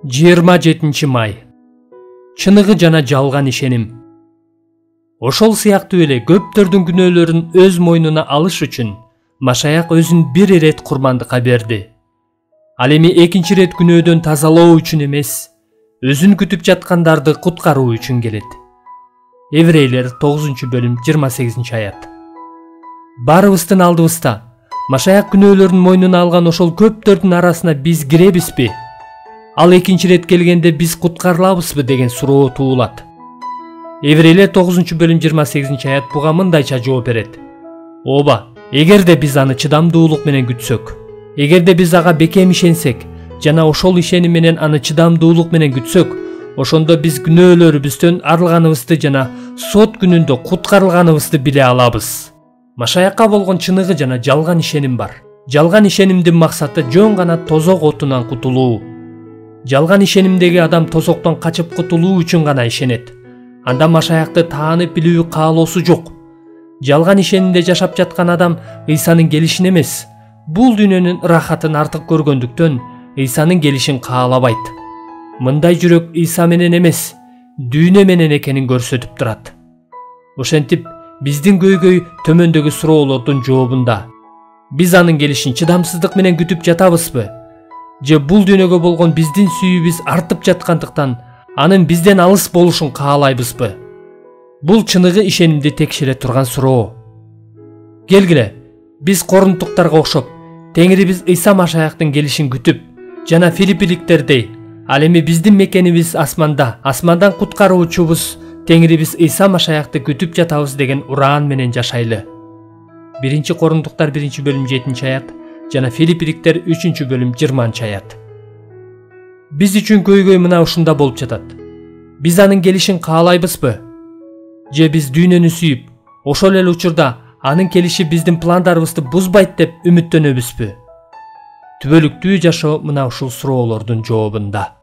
27 май. Чыныгы жана жалган ишеним. Ошол сыяктуу эле көптөрдүн күнөөлөрүн өз мойнуна алыш үчүн Машаяк өзүн бир ирет курмандыкка берди. Ал эми экинчи ирет күнөөдөн тазалоо үчүн эмес, өзүн күтүп жаткандарды куткаруу үчүн келет. Еврейлер 9-бөлүм 28-аят. Барыбыздын алдыбызда Машаяк күнөөлөрүн мойнуна алган ошол көптөрдүн арасына биз киребизби? Ал экинчи рет келгенде биз куткарылабызбы деген суроо туулат. Еврейлер 9-бөлүм 28-аят буга мындайча жооп берет. Ооба, эгерде биз аны чыдамдуулук менен күтсөк, эгерде биз ага бекем ишенсек жана ошол ишеним менен аны чыдамдуулук менен күтсөк, ошондо биз күнөөлөрүбүздөн арылганыбызды жана сот күнүндө куткарылганыбызды биле алабыз. Машаякка болгон чыныгы жана жалган ишеним бар. Жалган ишенимдин максаты жөн гана тозок отунан кутулуу. Жалган ишенимдеги адам тозоктон качып кутулуу үчүн гана ишенет. Анда Машаякты таанып билүү каалоосу жок. Жалган ишенимде жашап жаткан адам Ыйсанын келишин эмес, бул дүйнөнүн ырахатын артык көргөндүктөн Ыйсанын келишин каалабайт. Мындай жүрөк Ыйса менен эмес, дүйнө менен экенин көрсөтүп турат. Ошентип, биздин көйгөй төмөндөгү суроолордун жообунда. Биз анын келишин чыдамсыздык менен күтүп жатабызбы? Же бул дүйнөгө болгон биздин сүйүүбүз артып жаткандыктан анын бизден алыс болушун каалайбызбы? Бул чыныгы ишенимди текшере турган суроо. Келгиле, биз корунтуктарга окшоп, Теңирибиз Ыйса Машаяктын келишин күтүп, жана филиппиликтердей, ал эми биздин мекенибиз асманда, асмандан куткаруучубуз Теңирибиз Ыйса Машаякты күтүп жатабыз деген ураан менен жашайлы. 1-Корунтуктар 1-бөлүм 7-аят жана Филиппиликтер 3-бөлүм 20-аят. Биз үчүн көйгөй мына ушунда болуп жатат. Биз анын келишин каалайбызбы? Же биз дүйнөнү сүйүп, ошол эле учурда анын келиши биздин пландарыбызды бузбайт деп үмүттөнөбүзбү? Түбөлүктүү жашоо мына ушул суроолордун жообунда.